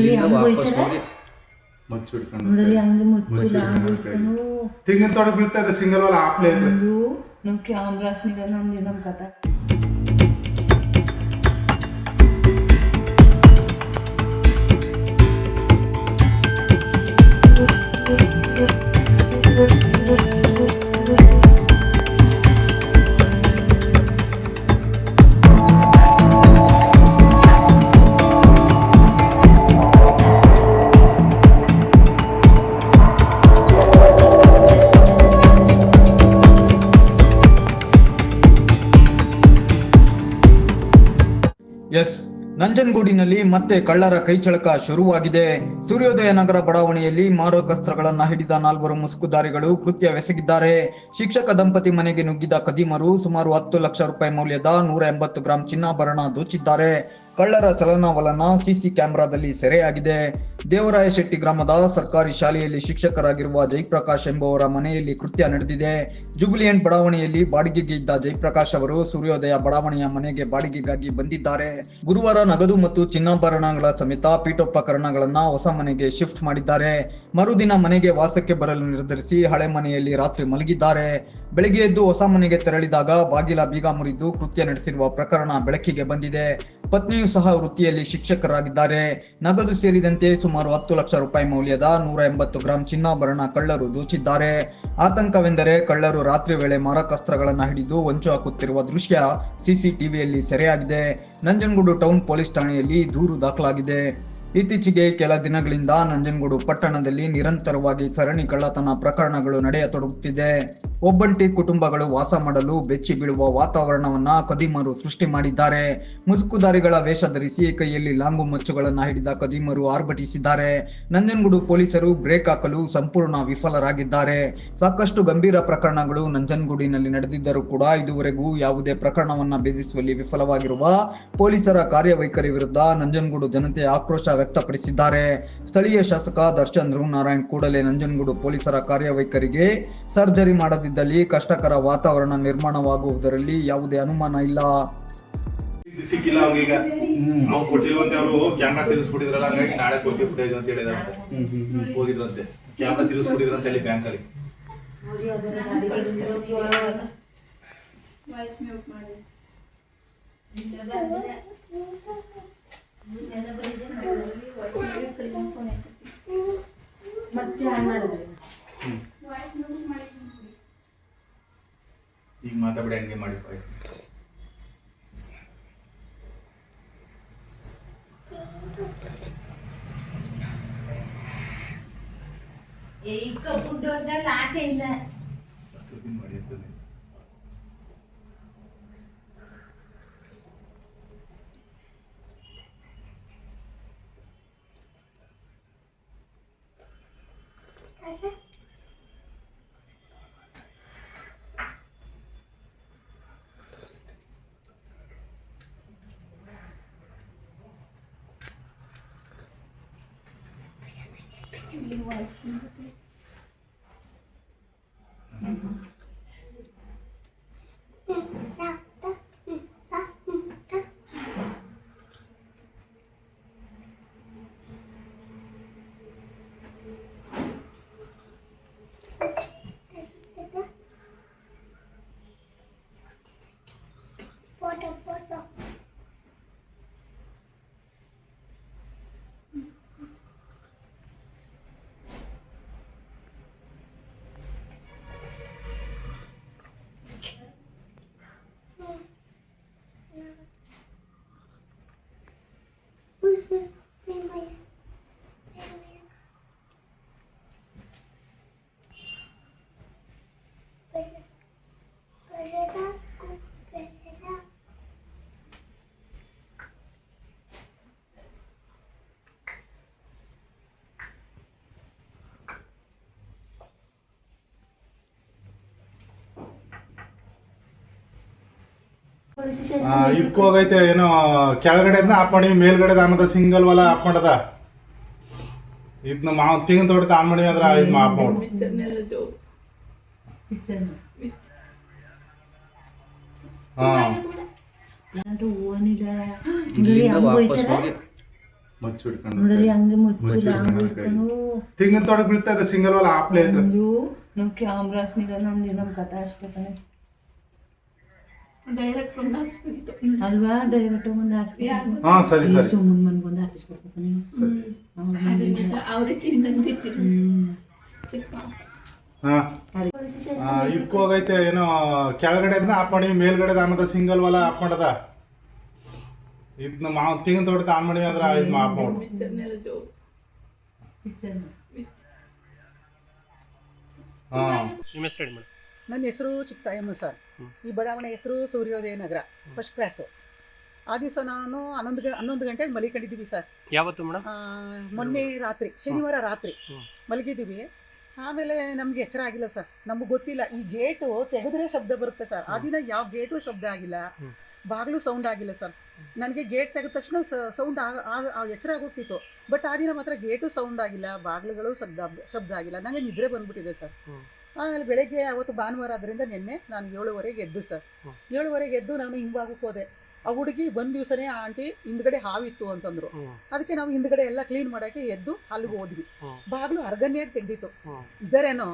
ಇಲ್ಲಿಂದ ವಾಪಸ್ ಹೋಗಿ ನೋಡ್ರಿ ಹಂಗೆ ಮುಚ್ಚಿಲ್ಲ ತೆಂಗಿನ ತೋಟ ಬೀಳ್ತಾ ಇದೆ ಸಿಂಗಲ್ ವಾಲ ಆಪ್ಲೆ ಇದ್ರೆ ನಮ್ಮ ಕ್ಯಾಮ್ರಾಸ್ನಿಗ ನಮ್ಮ ಕಥೆ ಎಸ್ ನಂಜನಗೂಡಿನಲ್ಲಿ ಮತ್ತೆ ಕಳ್ಳರ ಕೈಚಳಕ ಶುರುವಾಗಿದೆ. ಸೂರ್ಯೋದಯ ನಗರ ಬಡಾವಣೆಯಲ್ಲಿ ಮಾರಕಸ್ತ್ರಗಳನ್ನ ಹಿಡಿದ 4 ಮುಸುಕುಧಾರಿಗಳು ಕೃತ್ಯವೆಸಗಿದ್ದಾರೆ. ಶಿಕ್ಷಕ ದಂಪತಿ ಮನೆಗೆ ನುಗ್ಗಿದ ಕದೀಮರು ಸುಮಾರು 10 ಲಕ್ಷ ರೂಪಾಯಿ ಮೌಲ್ಯದ 180 ಗ್ರಾಂ ಚಿನ್ನಾಭರಣ ದೋಚಿದ್ದಾರೆ. ಕಳ್ಳರ ಚಲನವಲನ ಸಿಸಿ ಕ್ಯಾಮೆರಾದಲ್ಲಿ ಸೆರೆಯಾಗಿದೆ. ದೇವರಾಯಶೆಟ್ಟಿ ಗ್ರಾಮದ ಸರ್ಕಾರಿ ಶಾಲೆಯಲ್ಲಿ ಶಿಕ್ಷಕರಾಗಿರುವ ಜಯಪ್ರಕಾಶ್ ಎಂಬುವರ ಮನೆಯಲ್ಲಿ ಕೃತ್ಯ ನಡೆದಿದೆ. ಜುಬಿಲಿಯಂಟ್ ಬಡಾವಣೆಯಲ್ಲಿ ಬಾಡಿಗೆಗೆ ಇದ್ದ ಜಯಪ್ರಕಾಶ್ ಅವರು ಸೂರ್ಯೋದಯ ಬಡಾವಣೆಯ ಮನೆಗೆ ಬಾಡಿಗೆಗಾಗಿ ಬಂದಿದ್ದಾರೆ. ಗುರುವಾರ ನಗದು ಮತ್ತು ಚಿನ್ನಾಭರಣಗಳ ಸಮೇತ ಪೀಠೋಪಕರಣಗಳನ್ನ ಹೊಸ ಮನೆಗೆ ಶಿಫ್ಟ್ ಮಾಡಿದ್ದಾರೆ. ಮರುದಿನ ಮನೆಗೆ ವಾಸಕ್ಕೆ ಬರಲು ನಿರ್ಧರಿಸಿ ಹಳೆ ಮನೆಯಲ್ಲಿ ರಾತ್ರಿ ಮಲಗಿದ್ದಾರೆ. ಬೆಳಗ್ಗೆ ಎದ್ದು ಹೊಸ ಮನೆಗೆ ತೆರಳಿದಾಗ ಬಾಗಿಲ ಬೀಗ ಮುರಿದು ಕೃತ್ಯ ನಡೆಸಿರುವ ಪ್ರಕರಣ ಬೆಳಕಿಗೆ ಬಂದಿದೆ. ಪತ್ನಿಯು ಸಹ ವೃತ್ತಿಯಲ್ಲಿ ಶಿಕ್ಷಕರಾಗಿದ್ದಾರೆ. ನಗದು ಸೇರಿದಂತೆ ಸುಮಾರು 10 ಲಕ್ಷ ರೂಪಾಯಿ ಮೌಲ್ಯದ 180 ಗ್ರಾಂ ಚಿನ್ನಾಭರಣ ಕಳ್ಳರು ದೋಚಿದ್ದಾರೆ. ಆತಂಕವೆಂದರೆ ಕಳ್ಳರು ರಾತ್ರಿ ವೇಳೆ ಮಾರಕಾಸ್ತ್ರಗಳನ್ನ ಹಿಡಿದು ಹೊಂಚು ಹಾಕುತ್ತಿರುವ ದೃಶ್ಯ ಸಿಸಿಟಿವಿಯಲ್ಲಿ ಸೆರೆಯಾಗಿದೆ. ನಂಜನಗೂಡು ಟೌನ್ ಪೊಲೀಸ್ ಠಾಣೆಯಲ್ಲಿ ದೂರು ದಾಖಲಾಗಿದೆ. ಇತ್ತೀಚೆಗೆ ಕೆಲ ದಿನಗಳಿಂದ ನಂಜನಗೂಡು ಪಟ್ಟಣದಲ್ಲಿ ನಿರಂತರವಾಗಿ ಸರಣಿ ಕಳ್ಳತನ ಪ್ರಕರಣಗಳು ನಡೆಯತೊಡಗುತ್ತಿದೆ. ಒಬ್ಬಂಟಿ ಕುಟುಂಬಗಳು ವಾಸ ಮಾಡಲು ಬೆಚ್ಚಿ ಬೀಳುವ ವಾತಾವರಣವನ್ನ ಕದೀಮರು ಸೃಷ್ಟಿ ಮಾಡಿದ್ದಾರೆ. ಮುಸುಕುಧಾರಿಗಳ ವೇಷ ಧರಿಸಿ ಕೈಯಲ್ಲಿ ಲಾಂಗು ಮಚ್ಚುಗಳನ್ನ ಹಿಡಿದ ಕದೀಮರು ಆರ್ಭಟಿಸಿದ್ದಾರೆ. ನಂಜನಗೂಡು ಪೊಲೀಸರು ಬ್ರೇಕ್ ಹಾಕಲು ಸಂಪೂರ್ಣ ವಿಫಲರಾಗಿದ್ದಾರೆ. ಸಾಕಷ್ಟು ಗಂಭೀರ ಪ್ರಕರಣಗಳು ನಂಜನಗೂಡಿನಲ್ಲಿ ನಡೆದಿದ್ದರೂ ಕೂಡ ಇದುವರೆಗೂ ಯಾವುದೇ ಪ್ರಕರಣವನ್ನ ಭೇದಿಸುವಲ್ಲಿ ವಿಫಲವಾಗಿರುವ ಪೊಲೀಸರ ಕಾರ್ಯವೈಖರಿ ವಿರುದ್ಧ ನಂಜನಗೂಡು ಜನತೆ ಆಕ್ರೋಶ ವ್ಯಕ್ತಪಡಿಸಿದ್ದಾರೆ. ಸ್ಥಳೀಯ ಶಾಸಕ ದರ್ಶನ್ ಧ್ರುವನಾರಾಯಣ್ ಕೂಡಲೇ ನಂಜನಗೂಡು ಪೊಲೀಸರ ಕಾರ್ಯವೈಖರಿಗೆ ಸರ್ಜರಿ ಮಾಡದಿದ್ದಲ್ಲಿ ಕಷ್ಟಕರ ವಾತಾವರಣ ನಿರ್ಮಾಣವಾಗುವುದರಲ್ಲಿ ಯಾವುದೇ ಅನುಮಾನ ಇಲ್ಲ. ಸಿಕ್ಕಿಲ್ಲ ಅವ್ರಿಗೆ ಅವ್ರು ಕೊಟ್ಟಿಲ್ವಂತೆ, ಅವರು ಕ್ಯಾಮ್ರಾ ತಿರ್ಗಿಸ್ಬಿಟ್ಟಿದ್ರಲ್ಲ, ಹಂಗಾಗಿ ನಾಳೆ ಕೊಡ್ತೀವಿ ಫುಟೇಜ್ ಅಂತ ಹೇಳಿದ್ರಂತೆ. ಹೋಗಿದ್ರಂತೆ ಕ್ಯಾಮ್ರಾ ತಿರ್ಗಿಸ್ಬಿಟ್ಟಿದ್ರಂತೆ ಅಲ್ಲಿ ಬ್ಯಾಂಕ್ ಅಲ್ಲಿ. ಮತ್ತೆ ಮಾಡಿದ್ರಿ ಈಗ ಮಾತಾಡಿ ಹಂಗೆ ಮಾಡಿ ಫುಡ್ ಆಕೆ ಇಲ್ಲ ಮಾಡಿರ್ತದೆ. ಇದಕ್ಕೆ ಹೋಗೈತೆ ಏನೋ ಕೆಳಗಡೆ ಆಫ್ ಮಾಡಿ ಮೇಲ್ಗಡೆ ಅನ್ನೋದ ಸಿಂಗಲ್ ವಾಲ ಆಫ್ ಮಾಡದ ಇದನ್ನ ತೆಂಗಿನ ತೋಟದ ಆನ್ ಮಾಡಿ ಅಂದ್ರೆ ಇದು ಆಫ್ ಮಾಡಿ ಇಲ್ಲಿಂದ ವಾಪಸ್ ಹೋಗಿ ಮಚ್ಚು ಹಿಡ್ಕೊಂಡು ನೋಡ್ರಿ ಹಂಗೆ ಮುಚ್ಚಿಲ್ಲ ಮುಚ್ಚು ಹಂಗೆ ಹಿಡ್ಕೊಂಡು ಇಟ್ಕೊಂಡು ತೆಂಗಿನ ತೋಟ ಬೀಳ್ತಾ ಇದೆ ಸಿಂಗಲ್ ವಾಲ ಆಪ್ಲೆ ಐತ್ರ ಒಂದು ನಮ್ಮ ಕ್ಯಾಮ್ರಾಸ್ನಿಗ ನಮ್ಮ ಕಥೆ ಅಷ್ಟೇ ಕಣೆ ಡೈರೆಕ್ಟ್ ಬಂದು ಹಾಕ್ಸ್ಬೇಕಿತ್ತು. ಅಲ್ವಾ ಡೈರೆಕ್ಟ್ ಒಂದು ಹಾಕ್ಸ್ಬೇಕು ಹಾ ಸರಿ ಸರಿ ಸುಮ್ಮನೆ ಮನ್ಗೊಂದು ಹಾಕಿಸ್ಬೇಕು ನೀವು ಅದು ನಿಜ, ಅವ್ರೇ ಚಿಂದಂಗೆ ಬಿಟ್ಟಿದ್ರು ಚಿಕ್ಕ ಹಾ ಇದಕ್ಕೆ ಹೋಗೈತೆ ಏನೋ ಕೆಳಗಡೆ ಆಫ್ ಮಾಡಿ ಮೇಲ್ಗಡೆ ಅನ್ನದ ಸಿಂಗಲ್ ವಾಲ ಆಫ್ ಮಾಡದ ಇದನ್ನ ತೆಂಗಿನ ತೋಟಕ್ಕೆ ಆನ್ ಮಾಡಿ ಅಂದ್ರೆ ಇದು ಆಫ್ ಮಾಡು ಪಿಕ್ಚರ್ನೆಲ್ಲ ಜೋರು. ಹಾ ನಿಮ್ಮ ಹೆಸರು ಹೇಳಿ ಮೇಡಮ್. ನನ್ನ ಹೆಸರು ಚಿಕ್ಕತಾಯಮ್ಮ ಸರ್. ಈ ಬಡಾವಣೆ ಹೆಸರು ಸೂರ್ಯೋದಯ ನಗರ, ಫಸ್ಟ್ ಕ್ಲಾಸು. ಆ ದಿವಸ ನಾನು 11 ಗಂಟೆಗೆ ಮಲಿಕೊಂಡಿದ್ದೀವಿ ಸರ್. ಯಾವತ್ತು ಮೇಡಮ್? ಮೊನ್ನೆ ರಾತ್ರಿ, ಶನಿವಾರ ರಾತ್ರಿ ಮಲಗಿದ್ದೀವಿ. ಆಮೇಲೆ ನಮ್ಗೆ ಎಚ್ಚರ ಆಗಿಲ್ಲ ಸರ್, ನಮಗೆ ಗೊತ್ತಿಲ್ಲ. ಈ ಗೇಟು ತೆಗೆದ್ರೆ ಶಬ್ದ ಬರುತ್ತೆ ಸರ್. ಆ ದಿನ ಯಾವ ಗೇಟು ಶಬ್ದ ಆಗಿಲ್ಲ, ಬಾಗಿಲು ಸೌಂಡ್ ಆಗಿಲ್ಲ ಸರ್. ನನಗೆ ಗೇಟ್ ತೆಗೆದ ತಕ್ಷಣ ಸೌಂಡ್ ಎಚ್ಚರ ಆಗೋಗ್ತಿತ್ತು. ಬಟ್ ಆ ದಿನ ಮಾತ್ರ ಗೇಟು ಸೌಂಡ್ ಆಗಿಲ್ಲ, ಬಾಗಿಲುಗಳು ಶಬ್ದ ಆಗಿಲ್ಲ. ನನಗೆ ನಿದ್ರೆ ಬಂದ್ಬಿಟ್ಟಿದೆ ಸರ್. ಆಮೇಲೆ ಬೆಳಗ್ಗೆ ಅವತ್ತು ಭಾನುವಾರ ಆದ್ದರಿಂದ ನಿನ್ನೆ ನಾನು 7:30ಗೆ ಎದ್ದು ಸರ್. 7:30ಗೆ ಎದ್ದು ನಾನು ಹಿಂಭಾಗಕ್ಕೆ ಹೋದೆ. ಆ ಹುಡುಗಿ ಬಂದ ದಿವಸನೇ ಆಂಟಿ ಹಿಂದ್ಗಡೆ ಹಾವಿತ್ತು ಅಂತಂದ್ರು. ಅದಕ್ಕೆ ನಾವು ಹಿಂದ್ಗಡೆ ಎಲ್ಲ ಕ್ಲೀನ್ ಮಾಡೋಕ್ಕೆ ಎದ್ದು ಅಲ್ಲಿಗೆ ಹೋದ್ವಿ. ಬಾಗಿಲು ಅರ್ಗನ್ಯಾಗಿ ತೆಗ್ದಿತ್ತು. ಇದರೇನೋ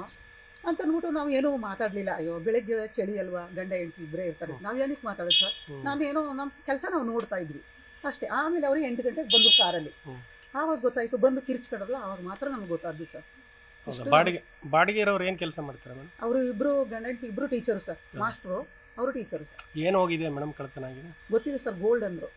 ಅಂತ ಅಂದ್ಬಿಟ್ಟು ನಾವು ಏನೂ ಮಾತಾಡಲಿಲ್ಲ. ಅಯ್ಯೋ ಬೆಳಗ್ಗೆ ಚಳಿ ಅಲ್ವಾ, ಗಂಡ ಹೆಂಡತಿ ಇಬ್ಬರೇ ಇರ್ತಾರೆ, ನಾವು ಏನಕ್ಕೆ ಮಾತಾಡೋದು ಸರ್. ನಾನು ಏನೋ ನಮ್ಮ ಕೆಲಸ ನಾವು ನೋಡ್ತಾ ಇದ್ವಿ ಅಷ್ಟೇ. ಆಮೇಲೆ ಅವರು 8 ಗಂಟೆಗೆ ಬಂದು ಕಾರಲ್ಲಿ. ಆವಾಗ ಗೊತ್ತಾಯಿತು, ಬಂದು ಕಿರ್ಚ್ಕೊಡಲ್ಲ. ಆವಾಗ ಮಾತ್ರ ನಮ್ಗೆ ಗೊತ್ತಾದ್ದು ಸರ್. ಬಾಡಿಗೆ ಇರೋರು ಏನು ಕೆಲಸ ಮಾಡ್ತಾರೆ ಮೇಡಮ್? ಅವರು ಇಬ್ಬರು ಗಂಡ ಹೆಂಡತಿ ಇಬ್ಬರು ಟೀಚರು ಸರ್, ಮಾಸ್ಟ್ರು. ಅವರು ಟೀಚರು ಸರ್. ಏನು ಹೋಗಿದೆ ಮೇಡಮ್, ಕಳ್ತನ ಆಗಿದೆ? ಗೊತ್ತಿಲ್ಲ ಸರ್, ಗೋಲ್ಡ್ ಅಂದರು.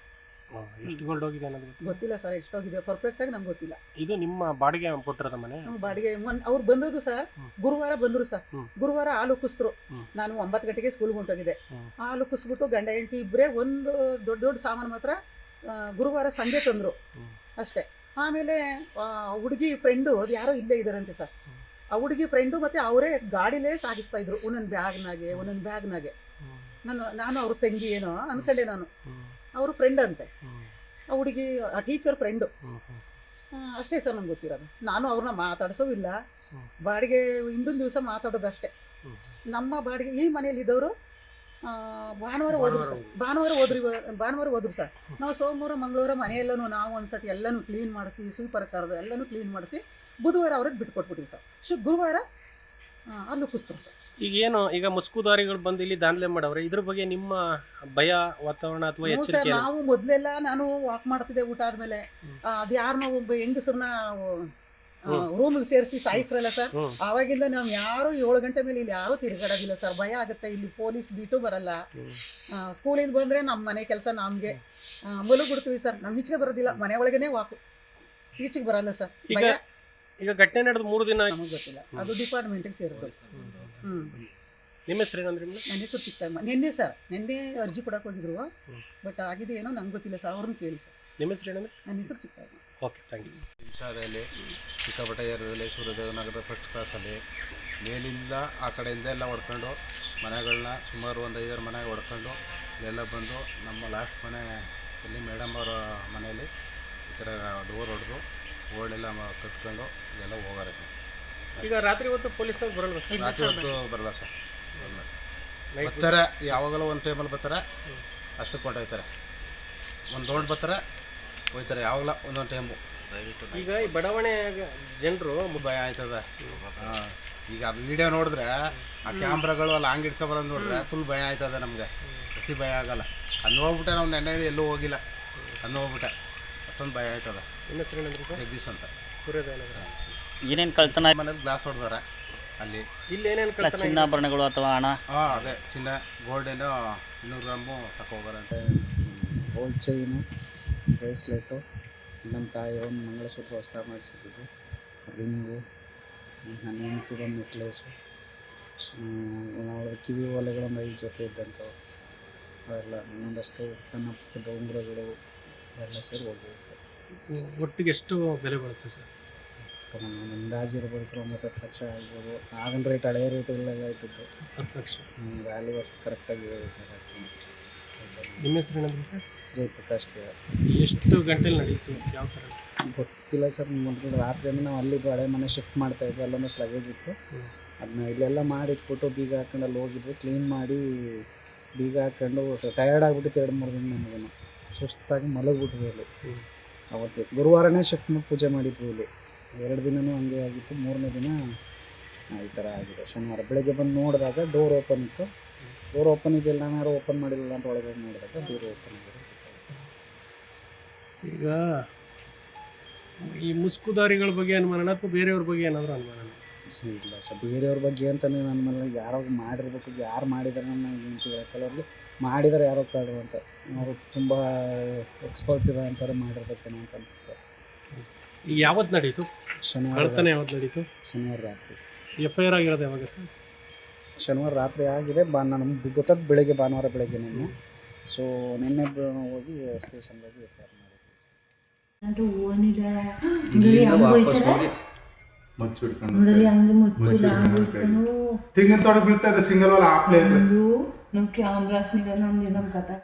ಎಷ್ಟು ಗೋಲ್ಡ್ ಹೋಗಿದೆ ಅನ್ನೋದು ಗೊತ್ತಿಲ್ಲ ಸರ್, ಎಷ್ಟೋಗಿದೆ ಪರ್ಫೆಕ್ಟಾಗಿ ನಂಗೆ ಗೊತ್ತಿಲ್ಲ. ಇದು ನಿಮ್ಮ ಬಾಡಿಗೆ ಕೊಟ್ಟಿರೋದ ಮನೆ? ಬಾಡಿಗೆ ಅವ್ರು ಬಂದದ್ದು ಸರ್, ಗುರುವಾರ ಬಂದರು ಸರ್. ಗುರುವಾರ ಹಾಲು ಕುಸಿದ್ರು. ನಾನು 9 ಗಂಟೆಗೆ ಸ್ಕೂಲ್ಗೆ ಹೊಂಟೋಗಿದೆ. ಹಾಲು ಕುಸ್ಬಿಟ್ಟು ಗಂಡ ಹೆಂಡತಿ ಇಬ್ಬರೇ ಒಂದು ದೊಡ್ಡ ಸಾಮಾನು ಮಾತ್ರ ಗುರುವಾರ ಸಂಜೆ ತಂದರು ಅಷ್ಟೇ. ಆಮೇಲೆ ಹುಡುಗಿ ಫ್ರೆಂಡು ಅದು ಯಾರೋ ಇಲ್ಲೇ ಇದ್ದಾರಂತೆ ಸರ್. ಆ ಹುಡುಗಿ ಫ್ರೆಂಡು ಮತ್ತು ಅವರೇ ಗಾಡಿಲೇ ಸಾಗಿಸ್ತಾ ಇದ್ರು, ಒಂದೊಂದು ಬ್ಯಾಗ್ನಾಗೆ. ನಾನು ಅವ್ರ ತಂಗಿ ಏನೋ ಅಂದ್ಕೊಂಡೆ ನಾನು. ಅವರು ಫ್ರೆಂಡ್ ಅಂತೆ ಆ ಹುಡುಗಿ, ಆ ಟೀಚರ್ ಫ್ರೆಂಡು. ಅಷ್ಟೇ ಸರ್ ನಂಗೆ ಗೊತ್ತಿರೋದು. ನಾನು ಅವ್ರನ್ನ ಮಾತಾಡ್ಸೋದಿಲ್ಲ, ಬಾಡಿಗೆ ಹಿಂದಿನ ದಿವಸ ಮಾತಾಡೋದಷ್ಟೇ. ನಮ್ಮ ಬಾಡಿಗೆ ಈ ಮನೇಲಿದ್ದವರು ಭಾನುವಾರ ಹೋದ್ರು ಸರ್. ನಾವು ಸೋಮವಾರ ಮಂಗಳವಾರ ಮನೆಯೆಲ್ಲನೂ ನಾವು ಒಂದ್ಸತಿ ಎಲ್ಲನೂ ಕ್ಲೀನ್ ಮಾಡಿಸಿ, ಸ್ವೀಪರ್ ಕರೆದು ಎಲ್ಲನೂ ಕ್ಲೀನ್ ಮಾಡಿಸಿ ಬುಧವಾರ ಅವ್ರಿಗೆ ಬಿಟ್ಕೊಟ್ಬಿಟ್ಟಿವಿ ಸರ್. ಗುರುವಾರ ಅಲ್ಲೂ ಕುಸ್ತರು ಸರ್. ಈಗ ಮುಸ್ಕುದಾರಿಗಳು ಬಂದು ಇಲ್ಲಿ ದಾಂಧಲೆ ಮಾಡವ್ರೆ, ಇದ್ರ ಬಗ್ಗೆ ನಿಮ್ಮ ಭಯ ವಾತಾವರಣ ಅಥವಾ ಎಚ್ಚರಿಕೆ? ಸರ್, ನಾವು ಮೊದಲೆಲ್ಲ ನಾನು ವಾಕ್ ಮಾಡ್ತಿದ್ದೆ ಊಟ ಆದ್ಮೇಲೆ. ಅದು ಯಾರನ್ನೋ ಒಬ್ಬ ಹೆಂಗಸರನ್ನ ರೂಮಲ್ಲಿ ಸೇರಿಸಿ ಸಾಯಿಸ್ರಲ್ಲ ಸರ್. ಆವಾಗಿಂದ ನಾವು ಯಾರು 7 ಗಂಟೆ ಮೇಲೆ ಇಲ್ಲಿ ಯಾರೂ ತಿರುಗಾಡೋದಿಲ್ಲ ಸರ್. ಭಯ ಆಗುತ್ತೆ. ಇಲ್ಲಿ ಪೊಲೀಸ್ ಬೀಟು ಬರಲ್ಲ. ಸ್ಕೂಲಿಂದ ಬಂದರೆ ನಮ್ಮ ಮನೆ ಕೆಲಸ ನಮಗೆ ಮಲಗ್ಬಿಡ್ತೀವಿ ಸರ್. ನಾವು ಈಚೆಗೆ ಬರೋದಿಲ್ಲ, ಮನೆ ಒಳಗೇನೆ ವಾಕು, ಈಚೆಗೆ ಬರಲ್ಲ ಸರ್. ಭಯ. ಈಗ ಘಟನೆ ನಡೆದು 3 ದಿನ ನಮಗೆ ಗೊತ್ತಿಲ್ಲ, ಅದು ಡಿಪಾರ್ಟ್ಮೆಂಟಿಗೆ ಸೇರಿದ್ದು. ನಿಮ್ಮ ಹೆಸರು ಏನಂದ್ರೆ? ನನ್ನ ಹೆಸರು ಚಿಕ್ಕಮ್ಮ. ನಿನ್ನೆ ಅರ್ಜಿ ಕೊಡಕ್ಕೆ ಹೋಗಿದ್ರು, ಬಟ್ ಆಗಿದೆ ಏನೋ ನಂಗೆ ಗೊತ್ತಿಲ್ಲ ಸರ್. ಅವ್ರನ್ನ ಕೇಳಿ ಸರ್. ನಿಮ್ಮ ಹೆಸರು ಏನಂದ್ರೆ? ನನ್ನ ಹೆಸರು ಚಿಕ್ಕಮ್ಮ. Okay, thank you. ಹಿಂಸಾದಲ್ಲಿ ಚಿಕ್ಕಪಟ್ಟ ಏರಿಯಾದಲ್ಲಿ ಸೂರ್ಯೋದಯ ನಗರದ ಫಸ್ಟ್ ಕ್ಲಾಸಲ್ಲಿ ಮೇಲಿಂದ ಆ ಕಡೆಯಿಂದ ಎಲ್ಲ ಹೊಡ್ಕೊಂಡು ಮನೆಗಳನ್ನ ಸುಮಾರು ಒಂದು 5-6 ಮನೆಗೆ ಹೊಡ್ಕೊಂಡು ಇಲ್ಲೆಲ್ಲ ಬಂದು ನಮ್ಮ ಲಾಸ್ಟ್ ಮನೆಯಲ್ಲಿ ಮೇಡಮ್ ಅವರ ಮನೆಯಲ್ಲಿ ಈ ಥರ ಡೋರ್ ಹೊಡೆದು ಓಲ್ಡೆಲ್ಲ ಕತ್ಕೊಂಡು ಇದೆಲ್ಲ ಹೋಗಾರೆ. ಈಗ ರಾತ್ರಿ ಹೊತ್ತು ಪೊಲೀಸರು ಬರಲ್ಲ? ರಾತ್ರಿ ಹೊತ್ತು ಬರಲ್ಲ ಸರ್, ಬರಲ್ಲ. ಬರ್ತಾರೆ ಯಾವಾಗಲೂ ಒಂದು ಟೈಮಲ್ಲಿ ಬರ್ತಾರೆ, ಅಷ್ಟಕ್ಕೆ ಹೊಂಟೋಗ್ತಾರೆ. ಒಂದು ರೌಂಡ್ ಬರ್ತಾರೆ, ಹೋಗ್ತಾರೆ. ಯಾವಾಗಲ ಒಂದೊಂದು ಟೈಮು. ಈಗ ಈ ಬಡಾವಣೆ ಜನರು ಭಯ ಆಯ್ತದ. ಈಗ ಅದು ವಿಡಿಯೋ ನೋಡಿದ್ರೆ, ಆ ಕ್ಯಾಮ್ರಾಗಳು ಅಲ್ಲಿ ಹಂಗೆ ಇಟ್ಕೊಬರೋದು ನೋಡಿದ್ರೆ ಫುಲ್ ಭಯ ಆಯ್ತದ ನಮಗೆ. ಹಸಿ ಭಯ ಆಗಲ್ಲ. ಅದು ನೋಡ್ಬಿಟ್ಟೆ ನಾವು ನೆನ್ನೆ ಎಲ್ಲೂ ಹೋಗಿಲ್ಲ, ಅದು ನೋಡ್ಬಿಟ್ಟೆ ಅಷ್ಟೊಂದು ಭಯ ಆಯ್ತದ. ನಿಮ್ಮ ಹೆಸರು ಏನಂದ್ರೆ ಸರ್? ಜಗದೀಶ್ ಅಂತ. ಸೂರ್ಯೋದಯ ನಗರ. ಏನೇನು ಕಳ್ತನ? ಮನೇಲಿ ಗ್ಲಾಸ್ ಹೊಡೆದಾರೆ ಅಲ್ಲಿ. ಇಲ್ಲಿ ಏನೇನು ಕಳ್ತನ? ಚಿನ್ನಾಭರಣಗಳು ಅಥವಾ ಹಣ? ಅದೇ ಚಿನ್ನ, ಗೋಲ್ಡೇನು 200 ಗ್ರಾಮು ತಗೋಬಾರ ಅಂತ. ಗೋಲ್ಡ್ ಚೈನು, ಬ್ರೇಸ್ಲೆಟು, ನಮ್ಮ ತಾಯಿ ಒಂದು ಮಂಗಳಸೂತ್ರ ಹೊಸ ಮಾಡಿಸಿದ್ದು, ರಿಂಗು, ನನ್ನ ಹೆಂಡತಿದೊಂದು ನೆಕ್ಲೇಸು, ಅವಳ ಕಿವಿ ಓಲೆಗಳೊಂದು 5 ಜೊತೆ ಇದ್ದಂಥವು ಅವೆಲ್ಲ, ಇನ್ನೊಂದಷ್ಟು ಸಣ್ಣ ಪುಟ್ಟ ಉಂಗುರಗಳು ಎಲ್ಲ ಸೇರಿ ಹೋಗ್ಬೋದು ಸರ್. ಒಟ್ಟಿಗೆ ಎಷ್ಟು ಬೆಲೆ ಬರುತ್ತೆ ಸರ್? ಅಂದಾಜು ಇರ್ಬೋದು ಸರ್, 9-10 ಲಕ್ಷ ಆಗ್ಬೋದು. ಆಗಿನ ರೇಟ್ ಹಳೆಯ ರೇಟ್ ಎಲ್ಲ ಆಯ್ತಿತ್ತು. 10 ಲಕ್ಷ ವ್ಯಾಲ್ಯೂ ಅಷ್ಟು ಕರೆಕ್ಟಾಗಿ ಹೇಳ್ತಾರೆ. ನಿಮ್ಮ ಹೆಸರು ಏನಂದ್ರೆ ಸರ್? ಜಯಪ್ರಕಾಶ್. ಎಷ್ಟು ಗಂಟೆಲಿ ನಡೀತು? ಯಾವ ಥರ ಗೊತ್ತಿಲ್ಲ ಸರ್. ಮೊದಲು ರಾತ್ರಿಯಿಂದ ನಾವು ಅಲ್ಲಿದ್ದು ಹಳೆ ಮನೆ ಶಿಫ್ಟ್ ಮಾಡ್ತಾಯಿದ್ವಿ. ಅಲ್ಲೊಂದಷ್ಟು ಲಗೇಜ್ ಇತ್ತು, ಅದನ್ನ ಇಲ್ಲೆಲ್ಲ ಮಾಡಿಟ್ಬಿಟ್ಟು ಬೀಗ ಹಾಕೊಂಡು ಅಲ್ಲಿ ಹೋಗಿದ್ವಿ. ಕ್ಲೀನ್ ಮಾಡಿ ಬೀಗ ಹಾಕ್ಕೊಂಡು ಟಯರ್ಡ್ ಆಗಿಬಿಟ್ಟಿತ್ತು. 2-3 ದಿನ ನಮಗೇನು ಸುಸ್ತಾಗಿ ಮಲಗಿಬಿಟ್ವಿ ಅಲ್ಲಿ. ಅವತ್ತು ಗುರುವಾರನೇ ಶಿಫ್ಟ್ ಮಾಡಿ ಪೂಜೆ ಮಾಡಿದ್ವಿ ಇಲ್ಲಿ. 2 ದಿನವೂ ಹಂಗೆ ಆಗಿತ್ತು. 3ನೇ ದಿನ ಈ ಥರ ಆಗಿದೆ. ಶನಿವಾರ ಬೆಳಗ್ಗೆ ಬಂದು ನೋಡಿದಾಗ ಡೋರ್ ಓಪನ್ ಇತ್ತು. ಡೋರ್ ಓಪನ್ ಇದೆಯಲ್ಲ, ನಾನು ಯಾರು ಓಪನ್ ಮಾಡಿಲ್ಲ ಅಂತ ಒಳಗೆ ನೋಡಿದಾಗ ಡೋರ್ ಓಪನ್ ಆಗಿದೆ. ಈಗ ಈ ಮುಸ್ಕುದಾರಿಗಳ ಬಗ್ಗೆ ಅನುಮಾನ ಅಥವಾ ಬೇರೆಯವ್ರ ಬಗ್ಗೆ ಏನಾದರೂ ಅನುಮಾನ? ಇಲ್ಲ ಸರ್, ಬೇರೆಯವ್ರ ಬಗ್ಗೆ ಅಂತಲೇ ನನ್ನ ಮೇಲೆ ಯಾರೋ ಮಾಡಿರ್ಬೇಕು, ಯಾರು ಮಾಡಿದಾರೆ ನನ್ನ ಅಂತ ಕೆಲವ್ರಿಗೆ ಮಾಡಿದರೆ ಯಾರೋ ಕಾಡು ಅಂತ, ಅವರು ತುಂಬ ಎಕ್ಸ್ಪರ್ಟ್ ಇದೆ ಅಂತಾರೆ, ಮಾಡಿರ್ಬೇಕೇನೋ ಅಂತ ಅನ್ಸುತ್ತೆ. ಈಗ ಯಾವತ್ತು ನಡೀತು ಶನಿವಾರ ಕಳ್ತನ? ಯಾವತ್ತು ನಡೀತು? ಶನಿವಾರ ರಾತ್ರಿ. FIR ಆಗಿರೋದು ಯಾವಾಗ ಸರ್? ಶನಿವಾರ ರಾತ್ರಿ ಆಗಿದೆ. ನಮ್ಗೆ ಗೊತ್ತಾದ ಬೆಳಗ್ಗೆ, ಭಾನುವಾರ ಬೆಳಗ್ಗೆ ನಿನ್ನೆ. ಸೊ ನಿನ್ನೆ ಹೋಗಿ ಸ್ಟೇಷನ್ಗೆ ಹೋಗಿ FIR ಮಾಡಿದ್ವಿ. ಓನಿದೆ ನೋಡಲಿ, ಹಂಗೆ ಮುಚ್ಚಿಲ್ಲ, ತೆಂಗಿನ ತೋಟ ಬೀಳ್ತಾ ಇದೆ ಸಿಂಗಲ್ ವಾಲ ಆಪ್ಲೆ ಇದ್ರೆ ನಮ್ಮ ಕ್ಯಾಮ್ರಾಸ್ನಿಗೆ ನಮ್ದು ನಮ್ಮ ಕಥೆ